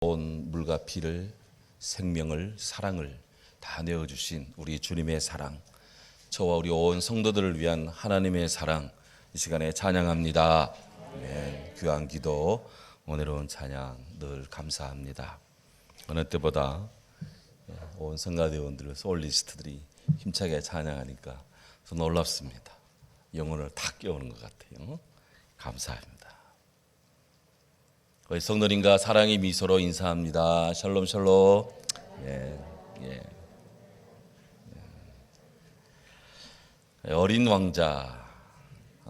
온 물과 피를, 생명을, 사랑을 다 내어주신 우리 주님의 사랑, 저와 우리 온 성도들을 위한 하나님의 사랑, 이 시간에 찬양합니다. 아멘. 귀한 기도, 오늘은 찬양 늘 감사합니다. 어느 때보다 온 성가대원들, 소울리스트들이 힘차게 찬양하니까 놀랍습니다. 영혼을 다 깨우는 것 같아요. 감사합니다. 우리 성도님과 사랑의 미소로 인사합니다. 샬롬 샬롬. 어린 왕자,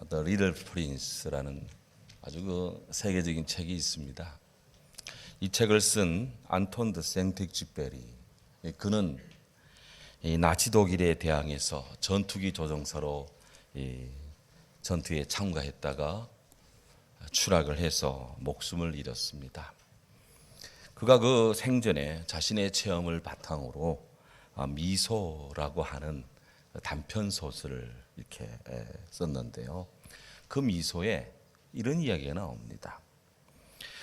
The Little Prince라는 아주 세계적인 책이 있습니다. 이 책을 쓴 안톤 드 생텍쥐페리, 그는 이 나치 독일에 대항해서 전투기 조종사로 전투에 참가했다가 추락을 해서 목숨을 잃었습니다. 그가 그 생전에 자신의 체험을 바탕으로 미소라고 하는 단편 소설을 이렇게 썼는데요. 그 미소에 이런 이야기가 나옵니다.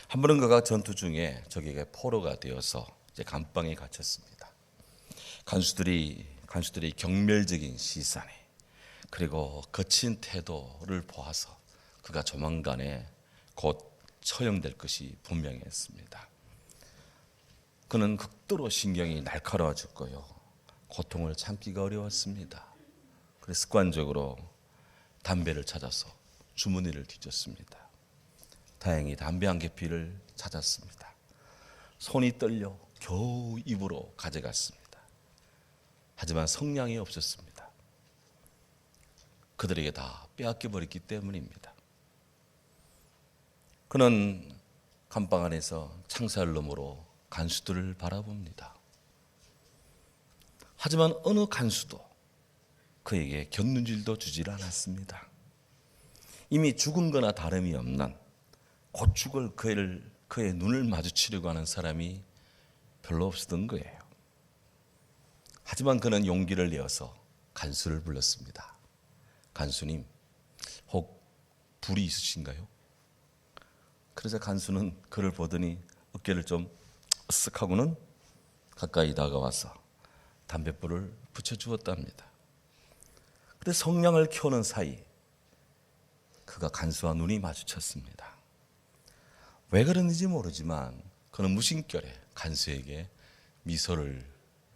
한 번은 그가 전투 중에 적에게 포로가 되어서 이제 감방에 갇혔습니다. 간수들이 경멸적인 시선에 그리고 거친 태도를 보아서 그가 조만간에 곧 처형될 것이 분명했습니다. 그는 극도로 신경이 날카로워졌고요. 고통을 참기가 어려웠습니다. 그래서 습관적으로 담배를 찾아서 주머니를 뒤졌습니다. 다행히 담배 한 개피를 찾았습니다. 손이 떨려 겨우 입으로 가져갔습니다. 하지만 성량이 없었습니다. 그들에게 다 빼앗겨 버렸기 때문입니다. 그는 감방 안에서 창살놈으로 간수들을 바라봅니다. 하지만 어느 간수도 그에게 곁눈질도 주질 않았습니다. 이미 죽은 거나 다름이 없는 곧 죽을 그의 눈을 마주치려고 하는 사람이 별로 없었던 거예요. 하지만 그는 용기를 내어서 간수를 불렀습니다. 간수님, 혹 불이 있으신가요? 그래서 간수는 그를 보더니 어깨를 좀 으쓱하고는 가까이 다가와서 담뱃불을 붙여주었답니다. 그런데 성냥을 켜는 사이 그가 간수와 눈이 마주쳤습니다. 왜 그런지 모르지만 그는 무심결에 간수에게 미소를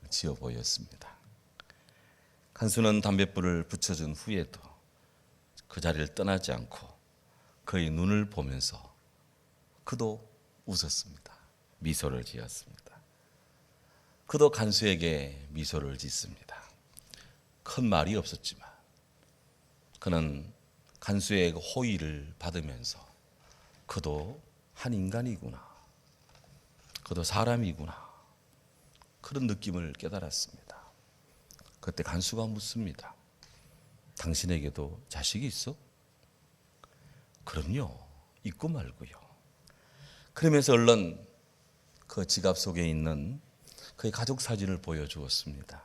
지어 보였습니다. 간수는 담뱃불을 붙여준 후에도 그 자리를 떠나지 않고 그의 눈을 보면서 그도 웃었습니다. 미소를 지었습니다. 그도 간수에게 미소를 짓습니다. 큰 말이 없었지만 그는 간수의 호의를 받으면서 그도 한 인간이구나, 그도 사람이구나, 그런 느낌을 깨달았습니다. 그때 간수가 묻습니다. 당신에게도 자식이 있어? 그럼요, 있고 말고요. 그러면서 얼른 그 지갑 속에 있는 그의 가족 사진을 보여주었습니다.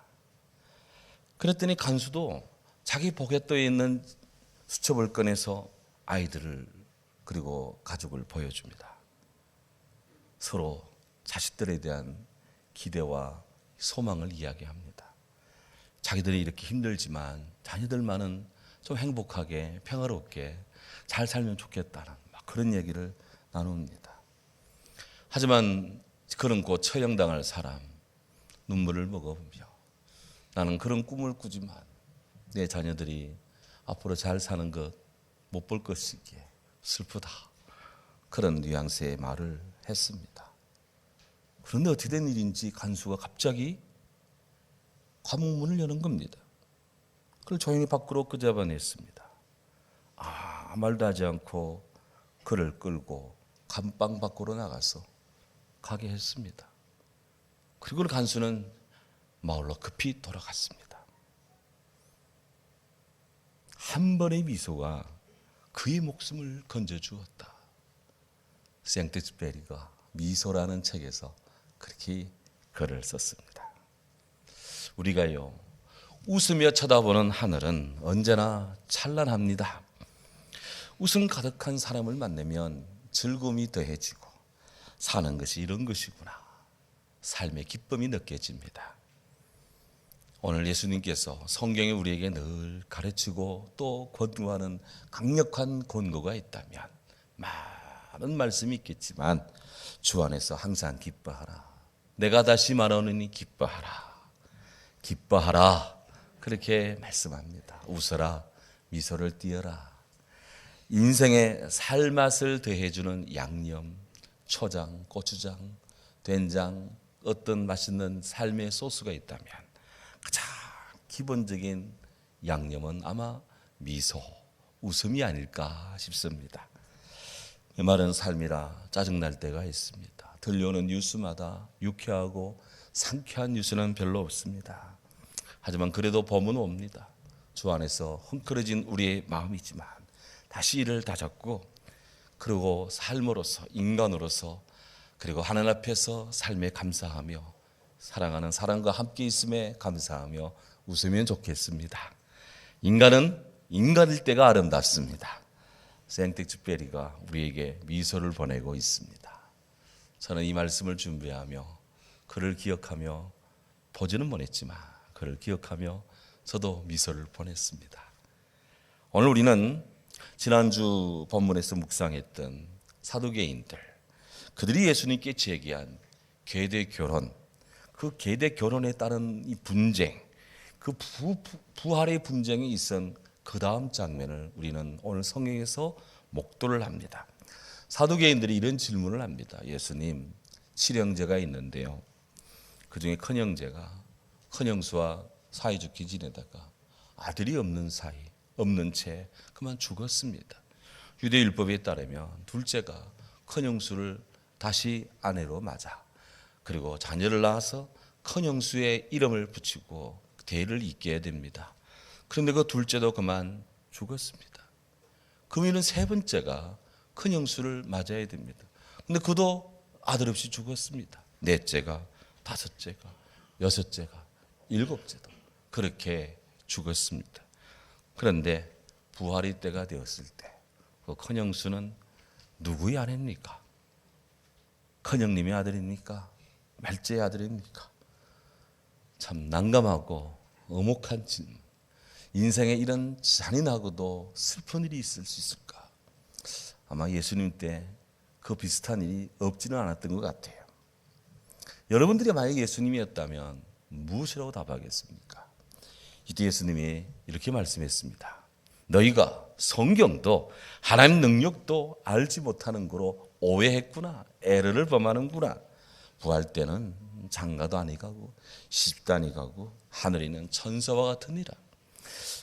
그랬더니 간수도 자기 포켓도에 있는 수첩을 꺼내서 아이들을 그리고 가족을 보여줍니다. 서로 자식들에 대한 기대와 소망을 이야기합니다. 자기들이 이렇게 힘들지만 자녀들만은 좀 행복하게 평화롭게 잘 살면 좋겠다는 그런 얘기를 나눕니다. 하지만 그는 곧 처형당할 사람, 눈물을 먹어보며 나는 그런 꿈을 꾸지만 내 자녀들이 앞으로 잘 사는 것 못 볼 것이기에 슬프다, 그런 뉘앙스의 말을 했습니다. 그런데 어떻게 된 일인지 간수가 갑자기 감옥문을 여는 겁니다. 그걸 조용히 밖으로 끄집어냈습니다. 아무 말도 하지 않고 그를 끌고 감방 밖으로 나가서 가게 했습니다. 그리고 간수는 마을로 급히 돌아갔습니다. 한 번의 미소가 그의 목숨을 건져주었다. 생텍쥐페리가 미소라는 책에서 그렇게 글을 썼습니다. 우리가요, 웃으며 쳐다보는 하늘은 언제나 찬란합니다. 웃음 가득한 사람을 만나면 즐거움이 더해지고 사는 것이 이런 것이구나. 삶의 기쁨이 느껴집니다. 오늘 예수님께서 성경에 우리에게 늘 가르치고 또 권고하는 강력한 권고가 있다면 많은 말씀이 있겠지만 주 안에서 항상 기뻐하라. 내가 다시 말하노니 기뻐하라. 기뻐하라. 그렇게 말씀합니다. 웃어라. 미소를 띄어라. 인생의 살맛을 더해주는 양념, 초장, 고추장, 된장, 어떤 맛있는 삶의 소스가 있다면 가장 기본적인 양념은 아마 미소, 웃음이 아닐까 싶습니다. 메마른 삶이라 짜증날 때가 있습니다. 들려오는 뉴스마다 유쾌하고 상쾌한 뉴스는 별로 없습니다. 하지만 그래도 봄은 옵니다. 주 안에서 헝클어진 우리의 마음이지만 다시 이를 다잡고 그리고 삶으로서 인간으로서 그리고 하나님 앞에서 삶에 감사하며 사랑하는 사람과 함께 있음에 감사하며 웃으면 좋겠습니다. 인간은 인간일 때가 아름답습니다. 생텍쥐페리가 우리에게 미소를 보내고 있습니다. 저는 이 말씀을 준비하며 그를 기억하며 보지는 못했지만 그를 기억하며 저도 미소를 보냈습니다. 오늘 우리는 지난주 본문에서 묵상했던 사두개인들, 그들이 예수님께 제기한 계대 결혼, 그 계대 결혼에 따른 이 분쟁, 그 부활의 분쟁이 있은 그 다음 장면을 우리는 오늘 성경에서 목도를 합니다. 사두개인들이 이런 질문을 합니다. 예수님, 칠형제가 있는데요. 그 중에 큰 형제가 큰 형수와 사이좋게 지내다가 아들이 없는 채 그만 죽었습니다. 유대율법에 따르면 둘째가 큰 형수를 다시 아내로 맞아 그리고 자녀를 낳아서 큰 형수의 이름을 붙이고 대를 잇게 됩니다. 그런데 그 둘째도 그만 죽었습니다. 그러면 세 번째가 큰 형수를 맞아야 됩니다. 근데 그도 아들 없이 죽었습니다. 넷째가, 다섯째가, 여섯째가, 일곱째도 그렇게 죽었습니다. 그런데 부활의 때가 되었을 때 그 큰 형수는 누구의 아내입니까? 큰 형님의 아들입니까? 말째의 아들입니까? 참 난감하고 엄혹한 질문. 인생에 이런 잔인하고도 슬픈 일이 있을 수 있을까? 아마 예수님 때 그 비슷한 일이 없지는 않았던 것 같아요. 여러분들이 만약 예수님이었다면 무엇이라고 답하겠습니까? 이때 예수님이 이렇게 말씀했습니다. 너희가 성경도 하나님 능력도 알지 못하는 거로 오해했구나. 에러를 범하는구나. 부활 때는 장가도 아니 가고 시집도 아니 가고 하늘에 있는 천사와 같으니라.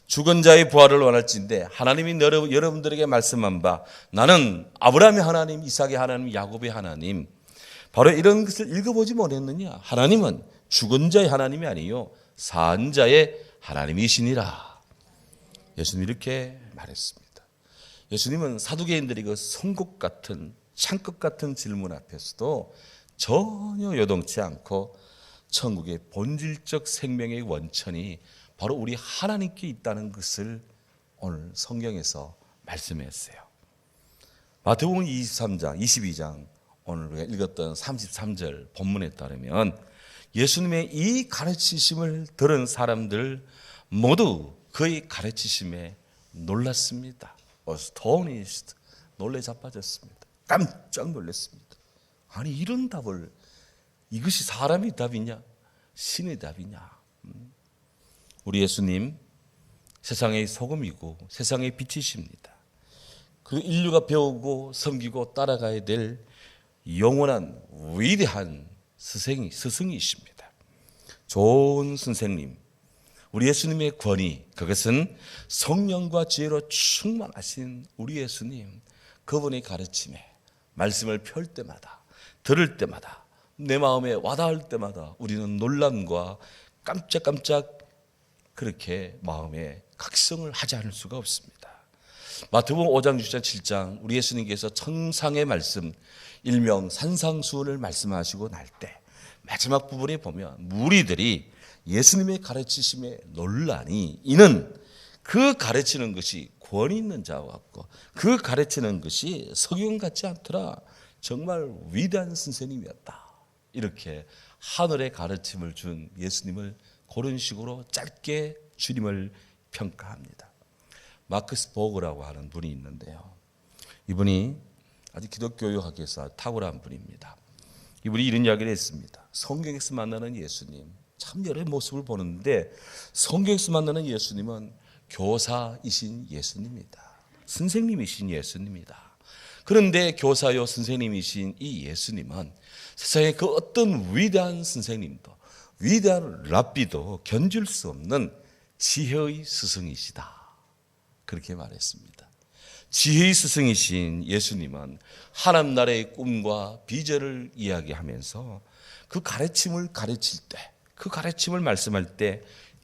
죽은 자의 부활을 원할진대 하나님이 여러분들에게 말씀한 바 나는 아브라함의 하나님, 이삭의 하나님, 야곱의 하나님, 바로 이런 것을 읽어보지 못했느냐? 하나님은 죽은 자의 하나님이 아니요 산 자의 하나님이시니라. 예수님이 이렇게 말했습니다. 예수님은 사두개인들이 그 송곳 같은 창끝 같은 질문 앞에서도 전혀 요동치 않고 천국의 본질적 생명의 원천이 바로 우리 하나님께 있다는 것을 오늘 성경에서 말씀했어요. 마태복음 23장, 22장 오늘 우리가 읽었던 33절 본문에 따르면 예수님의 이 가르치심을 들은 사람들 모두 그의 가르치심에 놀랐습니다. astonished, 놀래 자빠졌습니다. 깜짝 놀랐습니다. 아니 이런 답을, 이것이 사람의 답이냐 신의 답이냐. 우리 예수님 세상의 소금이고 세상의 빛이십니다. 그 인류가 배우고 섬기고 따라가야 될 영원한 위대한 스승이십니다. 좋은 선생님, 우리 예수님의 권위, 그것은 성령과 지혜로 충만하신 우리 예수님, 그분의 가르침에 말씀을 펼 때마다, 들을 때마다, 내 마음에 와닿을 때마다 우리는 논란과 깜짝깜짝 그렇게 마음에 각성을 하지 않을 수가 없습니다. 마태복음 5장, 6장, 7장 우리 예수님께서 천상의 말씀, 일명 산상수훈을 말씀하시고 날 때 마지막 부분에 보면 무리들이 예수님의 가르치심에 논란이 이는 그 가르치는 것이 권위 있는 자와 같고 그 가르치는 것이 석영 같지 않더라. 정말 위대한 선생님이었다. 이렇게 하늘의 가르침을 준 예수님을 그런 식으로 짧게 주님을 평가합니다. 마크스 보그라고 하는 분이 있는데요. 이분이 아주 기독교육학에서 탁월한 분입니다. 이분이 이런 이야기를 했습니다. 성경에서 만나는 예수님, 참 여러 모습을 보는데 성경에서 만나는 예수님은 교사이신 예수님이다. 선생님이신 예수님이다. 그런데 교사요 선생님이신 이 예수님은 세상의 그 어떤 위대한 선생님도 위대한 랍비도 견줄 수 없는 지혜의 스승이시다. 그렇게 말했습니다. 지혜의 스승이신 예수님은 하나님 나라의 꿈과 비전을 이야기하면서 그 가르침을 가르칠 때, 그 가르침을 말씀할 때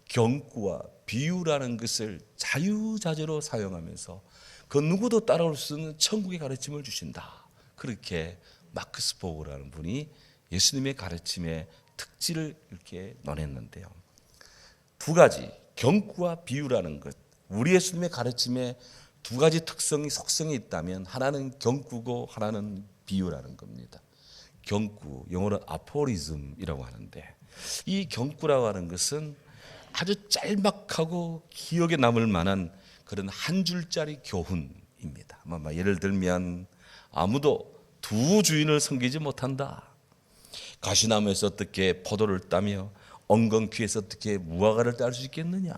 경구와 비유라는 것을 자유자재로 사용하면서 그 누구도 따라올 수 없는 천국의 가르침을 주신다. 그렇게 마크스 보그라는 분이 예수님의 가르침의 특질을 이렇게 논했는데요. 두 가지, 경구와 비유라는 것, 우리 예수님의 가르침에 두 가지 속성이 있다면 하나는 경구고 하나는 비유라는 겁니다. 경구, 영어로 아포리즘이라고 하는데 이 경구라고 하는 것은 아주 짤막하고 기억에 남을 만한 그런 한 줄짜리 교훈입니다. 예를 들면 아무도 두 주인을 섬기지 못한다. 가시나무에서 어떻게 포도를 따며 엉겅퀴에서 어떻게 무화과를 딸 수 있겠느냐.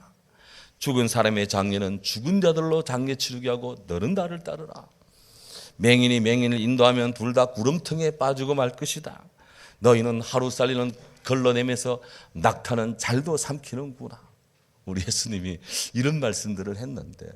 죽은 사람의 장례는 죽은 자들로 장례 치르게 하고 너는 나를 따르라. 맹인이 맹인을 인도하면 둘 다 구렁텅이에 빠지고 말 것이다. 너희는 하루 살리는 걸러내면서 낙타는 잘도 삼키는구나. 우리 예수님이 이런 말씀들을 했는데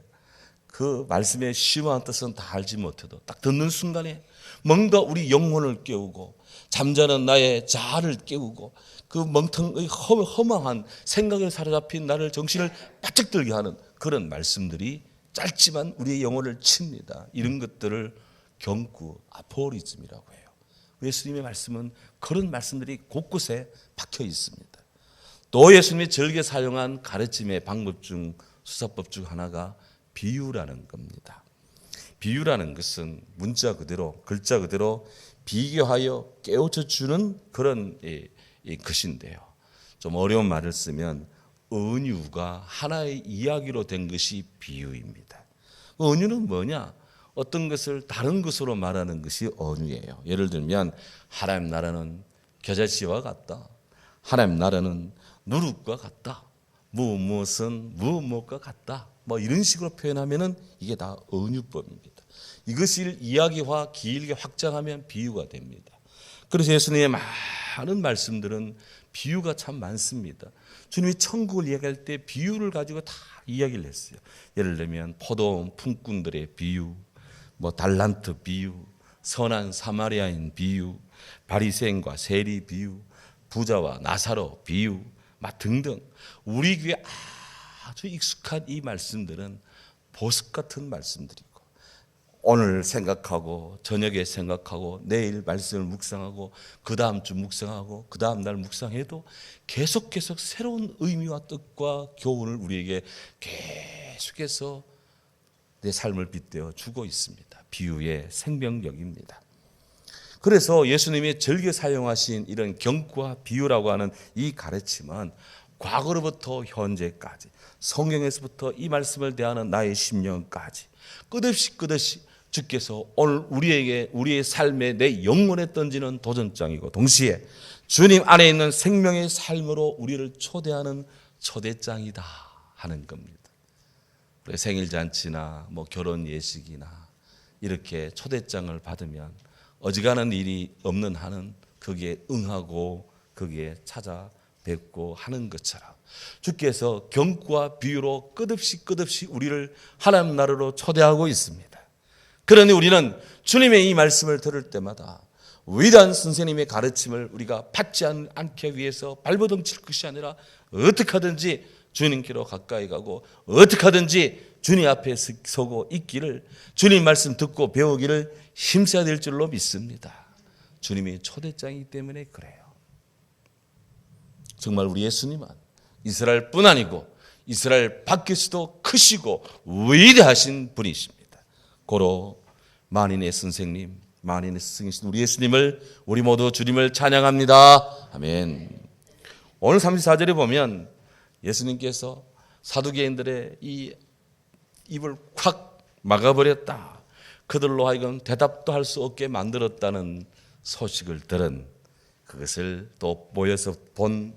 그 말씀의 심오한 뜻은 다 알지 못해도 딱 듣는 순간에 뭔가 우리 영혼을 깨우고 잠자는 나의 자아를 깨우고 그 멍텅의 허망한 생각에 사로잡힌 나를 정신을 바짝 들게 하는 그런 말씀들이 짧지만 우리의 영혼을 칩니다. 이런 것들을 경구, 아포리즘이라고 해요. 예수님의 말씀은 그런 말씀들이 곳곳에 박혀 있습니다. 또 예수님이 즐겨 사용한 가르침의 방법 중 수사법 중 하나가 비유라는 겁니다. 비유라는 것은 문자 그대로 글자 그대로 비교하여 깨우쳐 주는 그런 것인데요. 좀 어려운 말을 쓰면 은유가 하나의 이야기로 된 것이 비유입니다. 은유는 뭐냐? 어떤 것을 다른 것으로 말하는 것이 은유예요. 예를 들면 하나님 나라는 겨자씨와 같다. 하나님 나라는 누룩과 같다. 무엇은 무엇과 같다. 이런 식으로 표현하면은 이게 다 은유법입니다. 이것을 이야기화 길게 확장하면 비유가 됩니다. 그래서 예수님의 많은 말씀들은 비유가 참 많습니다. 주님이 천국을 이야기할 때 비유를 가지고 다 이야기를 했어요. 예를 들면 포도원 품꾼들의 비유, 달란트 비유, 선한 사마리아인 비유, 바리새인과 세리 비유, 부자와 나사로 비유 등등 우리 귀에 아주 익숙한 이 말씀들은 보석 같은 말씀들이고 오늘 생각하고 저녁에 생각하고 내일 말씀을 묵상하고 그 다음 주 묵상하고 그 다음 날 묵상해도 계속 새로운 의미와 뜻과 교훈을 우리에게 계속해서 내 삶을 빗대어 주고 있습니다. 비유의 생명력입니다. 그래서 예수님이 즐겨 사용하신 이런 경구와 비유라고 하는 이 가르침은 과거로부터 현재까지 성경에서부터 이 말씀을 대하는 나의 심령까지 끝없이 주께서 오늘 우리의 삶에 내 영혼에 던지는 도전장이고 동시에 주님 안에 있는 생명의 삶으로 우리를 초대하는 초대장이다 하는 겁니다. 우리 생일잔치나 결혼 예식이나 이렇게 초대장을 받으면 어지간한 일이 없는 한은 거기에 응하고 거기에 찾아뵙고 하는 것처럼 주께서 경구와 비유로 끝없이 우리를 하나님 나라로 초대하고 있습니다. 그러니 우리는 주님의 이 말씀을 들을 때마다 위대한 선생님의 가르침을 우리가 받지 않기 위해서 발버둥 칠 것이 아니라 어떻게 하든지 주님께로 가까이 가고 어떻게 하든지 주님 앞에 서고 있기를 주님 말씀 듣고 배우기를 힘써야 될 줄로 믿습니다. 주님이 초대장이기 때문에 그래요. 정말 우리 예수님은 이스라엘뿐 아니고 이스라엘 밖에서도 크시고 위대하신 분이십니다. 고로 만인의 선생님, 만인의 스승이신 우리 예수님을, 우리 모두 주님을 찬양합니다. 아멘. 오늘 34절에 보면 예수님께서 사두개인들의 이 입을 콱 막아버렸다, 그들로 하여금 대답도 할 수 없게 만들었다는 소식을 들은, 그것을 또 모여서 본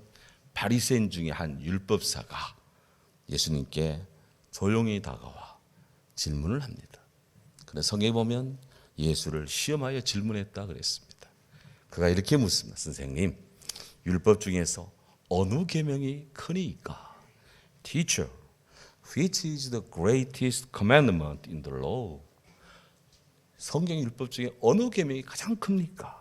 바리새인 중에 한 율법사가 예수님께 조용히 다가와 질문을 합니다. 그래서 성경에 보면 예수를 시험하여 질문했다 그랬습니다. 그가 이렇게 묻습니다. 선생님, 율법 중에서 어느 계명이 크니까? Teacher, which is the greatest commandment in the law? 성경 율법 중에 어느 계명이 가장 큽니까?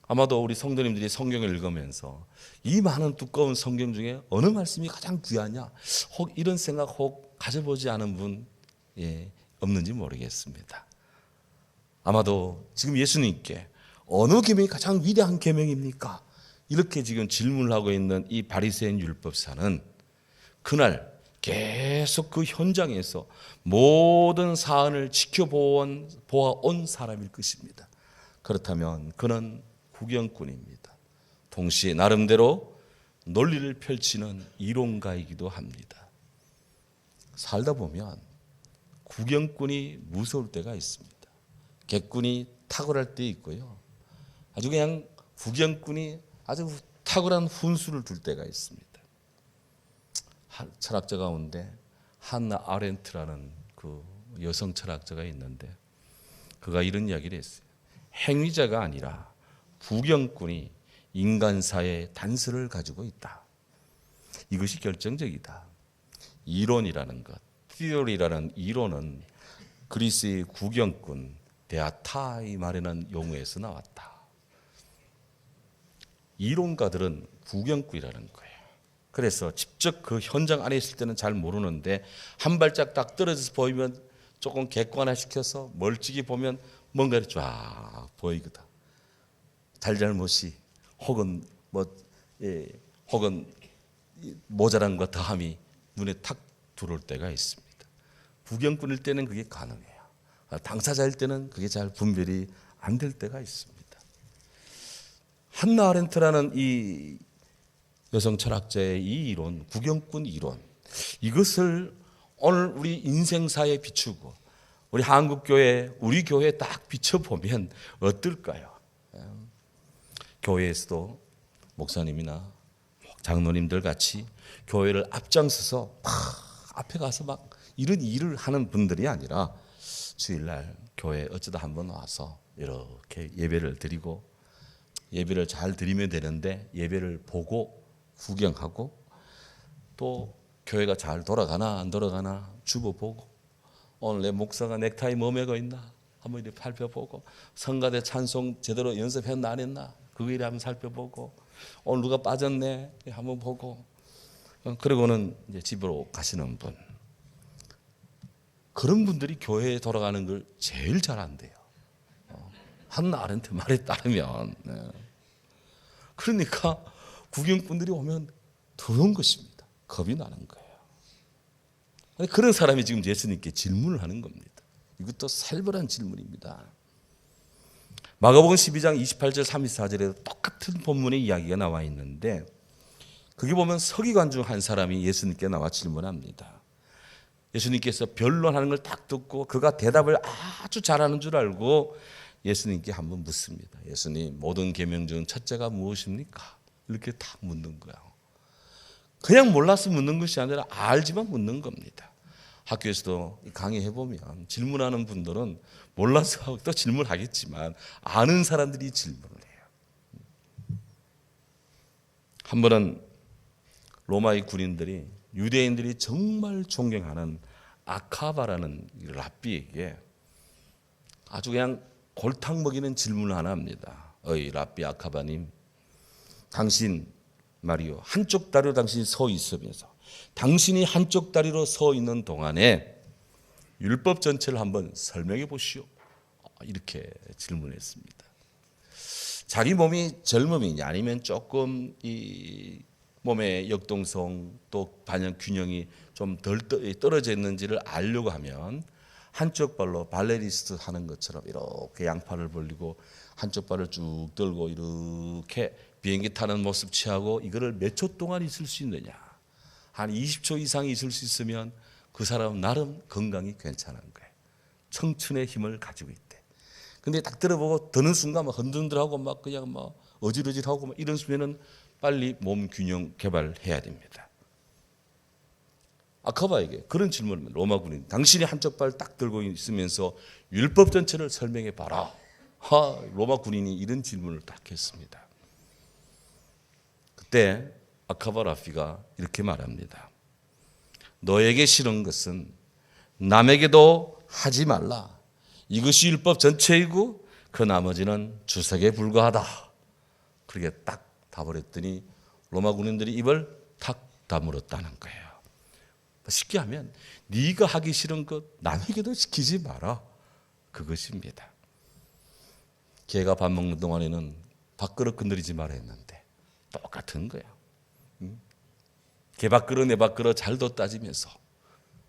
아마도 우리 성도님들이 성경을 읽으면서 이 많은 두꺼운 성경 중에 어느 말씀이 가장 귀하냐, 혹 이런 생각 혹 가져보지 않은 분 없는지 모르겠습니다. 아마도 지금 예수님께 어느 계명이 가장 위대한 계명입니까? 이렇게 지금 질문을 하고 있는 이 바리새인 율법사는 그날 계속 그 현장에서 모든 사안을 보아온 사람일 것입니다. 그렇다면 그는 구경꾼입니다. 동시에 나름대로 논리를 펼치는 이론가이기도 합니다. 살다 보면 구경꾼이 무서울 때가 있습니다. 객꾼이 탁월할 때 있고요. 아주 그냥 구경꾼이 아주 탁월한 훈수를 둘 때가 있습니다. 철학자 가운데 한나 아렌트라는 그 여성 철학자가 있는데, 그가 이런 이야기를 했어요. 행위자가 아니라 구경꾼이 인간사의 단서를 가지고 있다. 이것이 결정적이다. 이론이라는 것, 티오리라는 이론은 그리스의 구경꾼 데아타이 말하는 용어에서 나왔다. 이론가들은 구경꾼이라는 거예요. 그래서 직접 그 현장 안에 있을 때는 잘 모르는데 한 발짝 딱 떨어져서 보이면 조금 객관화시켜서 멀찍이 보면 뭔가 쫙 보이거든. 잘잘못이 혹은 혹은 모자란과 더함이 눈에 탁 들어올 때가 있습니다. 구경꾼일 때는 그게 가능해요. 당사자일 때는 그게 잘 분별이 안 될 때가 있습니다. 한나 아렌트라는 이 여성 철학자의 이 이론, 구경꾼 이론, 이것을 오늘 우리 인생사에 비추고 우리 한국교회, 우리 교회에 딱 비춰보면 어떨까요? 교회에서도 목사님이나 장로님들 같이 교회를 앞장서서 막 앞에 가서 막 이런 일을 하는 분들이 아니라 주일날 교회 어쩌다 한번 와서 이렇게 예배를 드리고, 예배를 잘 드리면 되는데 예배를 보고 구경하고, 또 교회가 잘 돌아가나 안 돌아가나 주보보고, 오늘 내 목사가 넥타이 뭐 매고 있나 한번 이렇게 살펴보고, 성가대 찬송 제대로 연습했나 안 했나 그거 이렇게 한번 살펴보고, 오늘 누가 빠졌네 한번 보고, 그러고는 이제 집으로 가시는 분, 그런 분들이 교회에 돌아가는 걸 제일 잘한대요. 한나 아렌트 말에 따르면. 그러니까 구경꾼들이 오면 두려운 것입니다. 겁이 나는 거예요. 그런 사람이 지금 예수님께 질문을 하는 겁니다. 이것도 살벌한 질문입니다. 마가복음 12장 28절 34절에도 똑같은 본문의 이야기가 나와 있는데, 거기 보면 서기관 중 한 사람이 예수님께 나와 질문합니다. 예수님께서 변론하는 걸 딱 듣고 그가 대답을 아주 잘하는 줄 알고 예수님께 한번 묻습니다. 예수님, 모든 계명 중 첫째가 무엇입니까? 이렇게 딱 묻는 거예요. 그냥 몰라서 묻는 것이 아니라 알지만 묻는 겁니다. 학교에서도 강의해보면 질문하는 분들은 몰라서 또 질문하겠지만 아는 사람들이 질문을 해요. 한 번은 로마의 군인들이 유대인들이 정말 존경하는 아카바라는 랍비에게 아주 그냥 골탕 먹이는 질문을 하나 합니다. 어이 랍비 아카바님, 당신 말이요, 한쪽 다리로 당신이 서 있으면서 당신이 한쪽 다리로 서 있는 동안에 율법 전체를 한번 설명해 보시오. 이렇게 질문했습니다. 자기 몸이 젊음이냐 아니면 조금 이 몸의 역동성 또 반영 균형이 좀 덜 떨어져 있는지를 알려고 하면 한쪽 발로 발레리스트 하는 것처럼 이렇게 양팔을 벌리고 한쪽 발을 쭉 들고 이렇게 비행기 타는 모습 취하고 이거를 몇 초 동안 있을 수 있느냐? 한 20초 이상 있을 수 있으면 그 사람은 나름 건강이 괜찮은 거예요. 청춘의 힘을 가지고 있대. 근데 딱 들어보고 드는 순간 막 흔들흔들하고 막 그냥 막 어질어질하고 막 이런 수면은 빨리 몸 균형 개발해야 됩니다. 아카바에게 그런 질문을 로마 군인, 당신이 한쪽 발 딱 들고 있으면서 율법 전체를 설명해 봐라. 로마 군인이 이런 질문을 딱 했습니다. 그때 아카바 라피가 이렇게 말합니다. 너에게 싫은 것은 남에게도 하지 말라. 이것이 율법 전체이고 그 나머지는 주석에 불과하다. 그렇게 딱 답을 했더니 로마 군인들이 입을 탁 다물었다는 거예요. 쉽게 하면 네가 하기 싫은 것 남에게도 시키지 마라. 그것입니다. 개가 밥 먹는 동안에는 밥그릇 건드리지 말아 했는데 똑같은 거야. 개 밥그릇 내 밥그릇 잘도 따지면서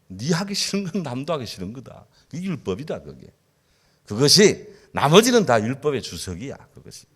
네 하기 싫은 건 남도 하기 싫은 거다. 그게 율법이다. 그것이 나머지는 다 율법의 주석이야. 그것이.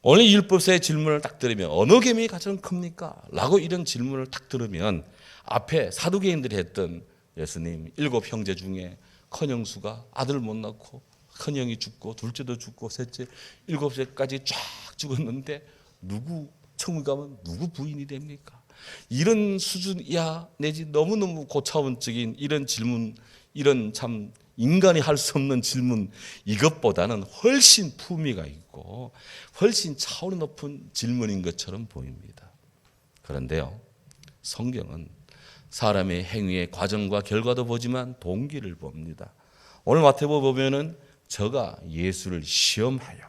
오늘 율법사의 질문을 딱 들으면 어느 계명이 가장 큽니까? 라고 이런 질문을 딱 들으면 앞에 사두개인들이 했던 예수님 7 형제 중에 큰형수가 아들 못 낳고 큰형이 죽고 둘째도 죽고 셋째 7세까지 쫙 죽었는데 누구 천국 가면 누구 부인이 됩니까? 이런 수준 이하 내지 너무너무 고차원적인 이런 질문, 이런 참 인간이 할 수 없는 질문, 이것보다는 훨씬 품위가 있고 훨씬 차원이 높은 질문인 것처럼 보입니다. 그런데요, 성경은 사람의 행위의 과정과 결과도 보지만 동기를 봅니다. 오늘 마태복음 보면은 저가 예수를 시험하여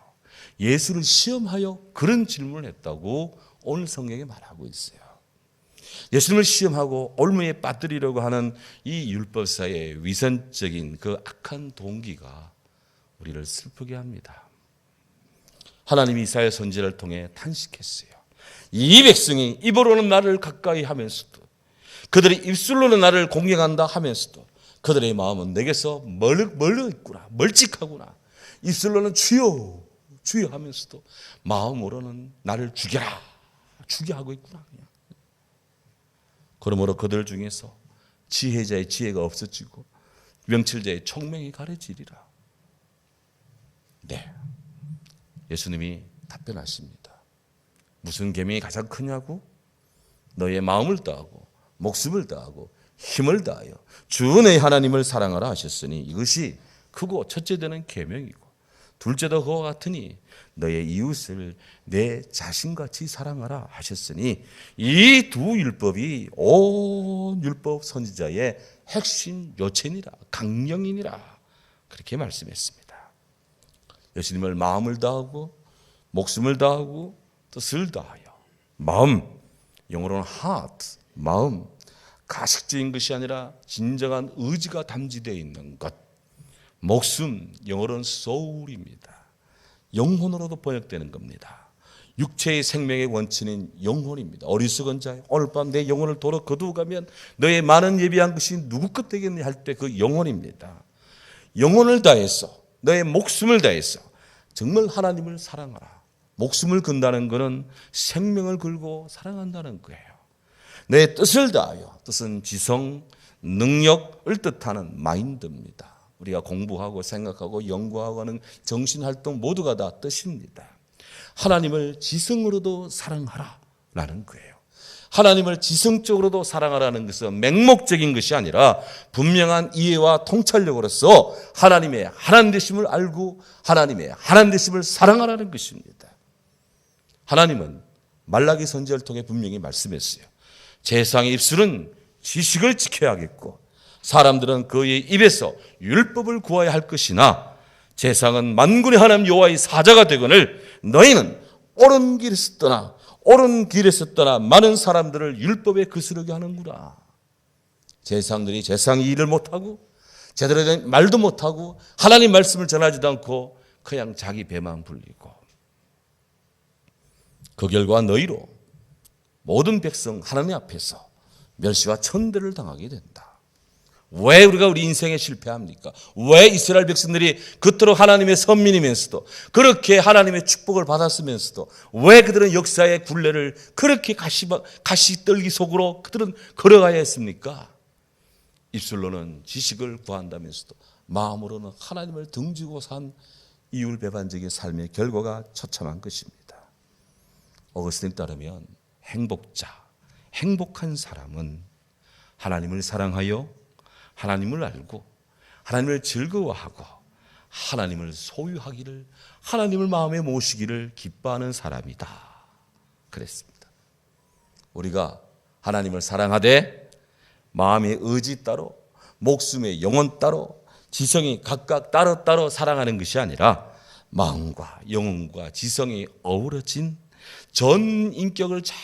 그런 질문을 했다고 오늘 성경에 말하고 있어요. 예수님을 시험하고 올무에 빠뜨리려고 하는 이 율법사의 위선적인 그 악한 동기가 우리를 슬프게 합니다. 하나님이 이사야 선지자를 통해 탄식했어요. 이 백성이 입으로는 나를 가까이 하면서도 그들의 입술로는 나를 공경한다 하면서도 그들의 마음은 내게서 멀어 있구나, 멀찍하구나. 입술로는 주여 주여 하면서도 마음으로는 나를 죽여라, 죽여 하고 있구나. 그러므로 그들 중에서 지혜자의 지혜가 없어지고 명철자의 총명이 가려지리라. 네, 예수님이 답변하십니다. 무슨 계명이 가장 크냐고? 너의 마음을 다하고 목숨을 다하고 힘을 다하여 주 너의 하나님을 사랑하라 하셨으니 이것이 크고 첫째 되는 계명이고 둘째도 그와 같으니 너의 이웃을 내 자신같이 사랑하라 하셨으니 이 두 율법이 온 율법 선지자의 핵심 요체니라, 강령이니라, 그렇게 말씀했습니다. 예수님을 마음을 다하고 목숨을 다하고 뜻을 다하여, 마음, 영어로는 heart, 마음, 가식적인 것이 아니라 진정한 의지가 담지되어 있는 것, 목숨, 영어로는 soul입니다. 영혼으로도 번역되는 겁니다. 육체의 생명의 원천인 영혼입니다. 어리석은 자여, 오늘 밤 내 영혼을 도로 거두어 가면 너의 많은 예비한 것이 누구 것 되겠니 할 때 그 영혼입니다. 영혼을 다해서, 너의 목숨을 다해서 정말 하나님을 사랑하라. 목숨을 건다는 것은 생명을 걸고 사랑한다는 거예요. 내 뜻을 다하여, 뜻은 지성, 능력을 뜻하는 마인드입니다. 우리가 공부하고 생각하고 연구하고 하는 정신활동 모두가 다 뜻입니다. 하나님을 지성으로도 사랑하라라는 거예요. 하나님을 지성적으로도 사랑하라는 것은 맹목적인 것이 아니라 분명한 이해와 통찰력으로서 하나님의 하나님 되심을 알고 하나님의 하나님 되심을 사랑하라는 것입니다. 하나님은 말라기 선지자를 통해 분명히 말씀했어요. 제사장의 입술은 지식을 지켜야 하겠고 사람들은 그의 입에서 율법을 구해야 할 것이나 제사장은 만군의 하나님 여호와의 사자가 되거늘 너희는 옳은 길에서 떠나 많은 사람들을 율법에 거스르게 하는구나. 제사장들이 제사장 일을 못하고 제대로 된 말도 못하고 하나님 말씀을 전하지도 않고 그냥 자기 배만 불리고 그 결과 너희로 모든 백성 하나님 앞에서 멸시와 천대를 당하게 된다. 왜 우리가 우리 인생에 실패합니까? 왜 이스라엘 백성들이 그토록 하나님의 선민이면서도 그렇게 하나님의 축복을 받았으면서도 왜 그들은 역사의 굴레를 그렇게 가시 떨기 속으로 그들은 걸어가야 했습니까? 입술로는 지식을 구한다면서도 마음으로는 하나님을 등지고 산 이율배반적인 삶의 결과가 처참한 것입니다. 어거스틴에 따르면 행복한 사람은 하나님을 사랑하여 하나님을 알고 하나님을 즐거워하고 하나님을 소유하기를, 하나님을 마음에 모시기를 기뻐하는 사람이다 그랬습니다. 우리가 하나님을 사랑하되 마음의 의지 따로 목숨의 영혼 따로 지성이 각각 따로 사랑하는 것이 아니라 마음과 영혼과 지성이 어우러진 전 인격을 잘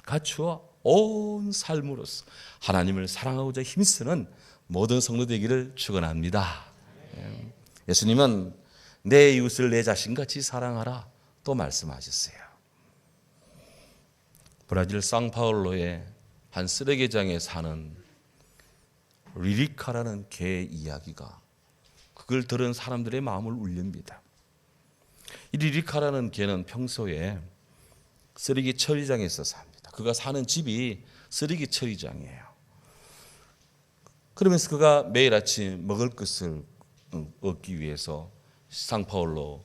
갖추어 온 삶으로서 하나님을 사랑하고자 힘쓰는 모든 성도 되기를 축원합니다. 예수님은 내 이웃을 내 자신같이 사랑하라 또 말씀하셨어요. 브라질 상파울로의 한 쓰레기장에 사는 리리카라는 개의 이야기가 그걸 들은 사람들의 마음을 울립니다. 이 리리카라는 개는 평소에 쓰레기 처리장에서 삽니다. 그가 사는 집이 쓰레기 처리장이에요. 그러면서 그가 매일 아침 먹을 것을 얻기 위해서 상파울로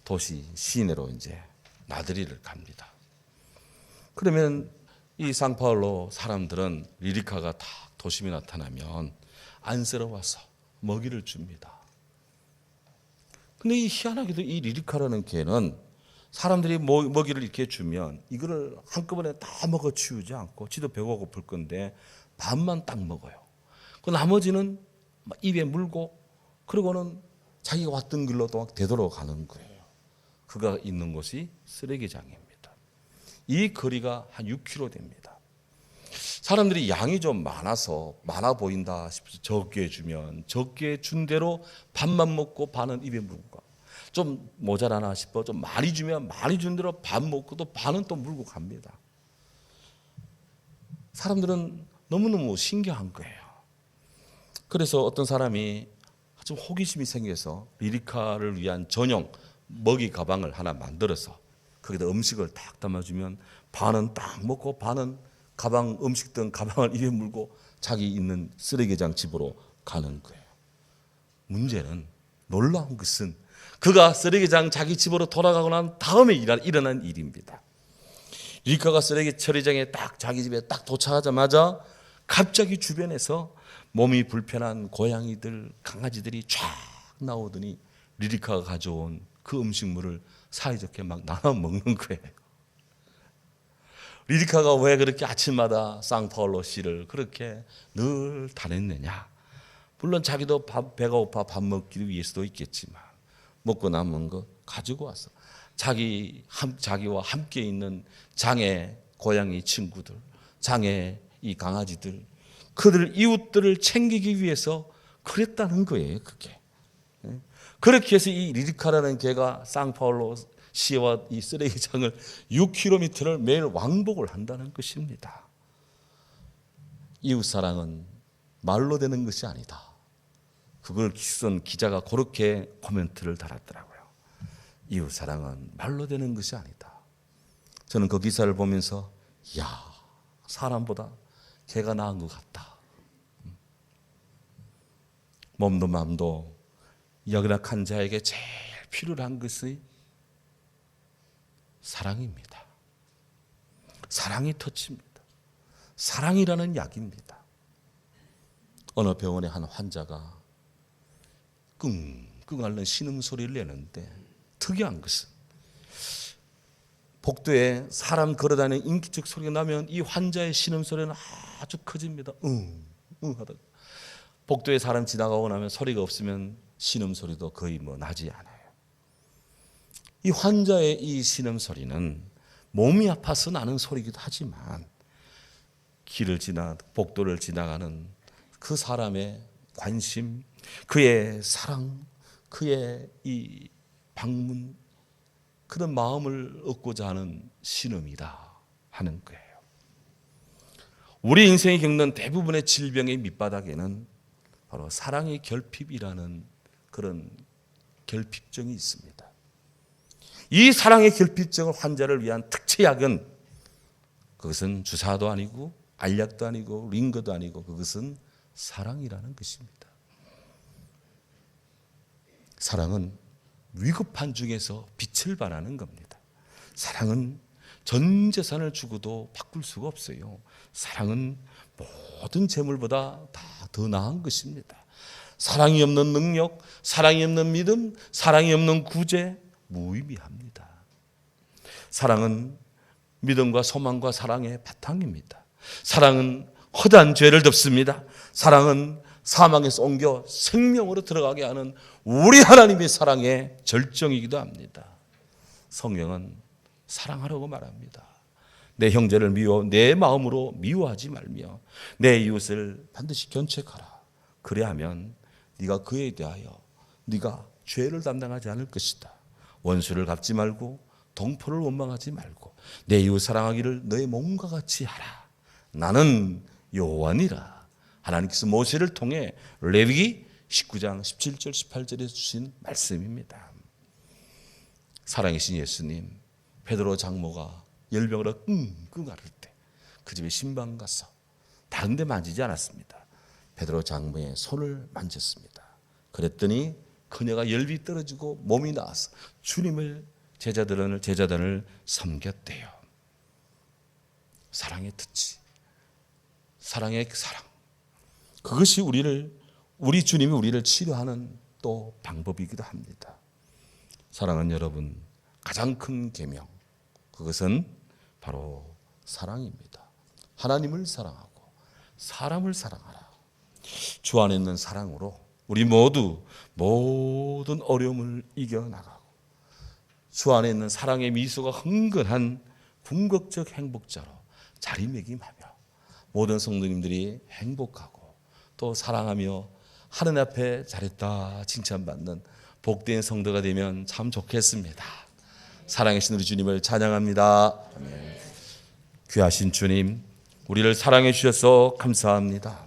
도시 시내로 이제 나들이를 갑니다. 그러면 이 상파울로 사람들은 리리카가 다 도심에 나타나면 안쓰러워서 먹이를 줍니다. 근데 희한하게도 이 리리카라는 개는 사람들이 먹이를 이렇게 주면 이거를 한꺼번에 다 먹어 치우지 않고 지도 배가 고플 건데 반만 딱 먹어요. 그 나머지는 입에 물고 그러고는 자기가 왔던 길로 또 되돌아가는 거예요. 그가 있는 곳이 쓰레기장입니다. 이 거리가 한 6km 됩니다. 사람들이 양이 좀 많아서 많아 보인다 싶어서 적게 주면 적게 준 대로 반만 먹고 반은 입에 물고 가. 좀 모자라나 싶어 좀 많이 주면 많이 준 대로 반 먹고 또 반은 또 물고 갑니다. 사람들은 너무너무 신기한 거예요. 그래서 어떤 사람이 좀 호기심이 생겨서 리리카를 위한 전용 먹이 가방을 하나 만들어서 거기다 음식을 딱 담아주면 반은 딱 먹고 반은 가방 음식 등 가방을 입에 물고 자기 있는 쓰레기장 집으로 가는 거예요. 문제는 놀라운 것은 그가 쓰레기장 자기 집으로 돌아가고 난 다음에 일어난 일입니다. 리카가 쓰레기 처리장에 딱 자기 집에 딱 도착하자마자 갑자기 주변에서 몸이 불편한 고양이들, 강아지들이 쫙 나오더니 리리카가 가져온 그 음식물을 사이좋게 막 나눠 먹는 거예요. 리리카가 왜 그렇게 아침마다 상파울로 시를 그렇게 늘 다녔느냐? 물론 자기도 배가 고파 밥 먹기 위해서도 있겠지만 먹고 남은 거 가지고 와서 자기와 함께 있는 장애 고양이 친구들, 장애 이 강아지들, 그들 이웃들을 챙기기 위해서 그랬다는 거예요. 그게 그렇게 해서 이 리리카라는 개가 상파울로 시와 이 쓰레기장을 6km를 매일 왕복을 한다는 것입니다. 이웃사랑은 말로 되는 것이 아니다. 그걸 쓴 기자가 그렇게 코멘트를 달았더라고요. 이웃사랑은 말로 되는 것이 아니다. 저는 그 기사를 보면서 야, 사람보다 개가 나은 것 같다. 몸도 마음도 연약한 자에게 제일 필요한 것이 사랑입니다. 사랑이 터칩니다. 사랑이라는 약입니다. 어느 병원의 한 환자가 끙끙 앓는 신음소리를 내는데 특이한 것은 복도에 사람 걸어다니는 인기척 소리가 나면 이 환자의 신음소리는 아주 커집니다. 하다가 복도에 사람 지나가고 나면 소리가 없으면 신음소리도 거의 나지 않아요. 이 환자의 이 신음소리는 몸이 아파서 나는 소리이기도 하지만 복도를 지나가는 그 사람의 관심, 그의 사랑, 그의 이 방문, 그런 마음을 얻고자 하는 신음이다 하는 거예요. 우리 인생이 겪는 대부분의 질병의 밑바닥에는 바로 사랑의 결핍이라는 그런 결핍증이 있습니다. 이 사랑의 결핍증 환자를 위한 특채약은 그것은 주사도 아니고 알약도 아니고 링거도 아니고 그것은 사랑이라는 것입니다. 사랑은 위급한 중에서 빛을 발하는 겁니다. 사랑은 전 재산을 주고도 바꿀 수가 없어요. 사랑은 모든 재물보다 다 더 나은 것입니다. 사랑이 없는 능력, 사랑이 없는 믿음, 사랑이 없는 구제, 무의미합니다. 사랑은 믿음과 소망과 사랑의 바탕입니다. 사랑은 허다한 죄를 덮습니다. 사랑은 사망에서 옮겨 생명으로 들어가게 하는 우리 하나님의 사랑의 절정이기도 합니다. 성경은 사랑하라고 말합니다. 내 형제를 미워 내 마음으로 미워하지 말며 내 이웃을 반드시 견책하라. 그래야면 네가 그에 대하여 네가 죄를 담당하지 않을 것이다. 원수를 갚지 말고 동포를 원망하지 말고 내 이웃 사랑하기를 너의 몸과 같이 하라. 나는 여호와니라. 하나님께서 모세를 통해 레위기 19장 17절 18절에 주신 말씀입니다. 사랑이신 예수님, 베드로 장모가 열병으로 끙끙 앓을 때 그 집에 신방 가서 다른 데 만지지 않았습니다. 베드로 장모의 손을 만졌습니다. 그랬더니 그녀가 열이 떨어지고 몸이 나와서 주님을 제자단을 섬겼대요. 사랑의 터치, 사랑의 사랑. 그것이 우리 주님이 우리를 치료하는 또 방법이기도 합니다. 사랑은 여러분 가장 큰 계명, 그것은 바로 사랑입니다. 하나님을 사랑하고 사람을 사랑하라. 주 안에 있는 사랑으로 우리 모두 모든 어려움을 이겨나가고 주 안에 있는 사랑의 미소가 흥건한 궁극적 행복자로 자리매김하며 모든 성도님들이 행복하고 또 사랑하며 하느님 앞에 잘했다 칭찬받는 복된 성도가 되면 참 좋겠습니다. 사랑하신 우리 주님을 찬양합니다. 아멘. 귀하신 주님, 우리를 사랑해 주셔서 감사합니다.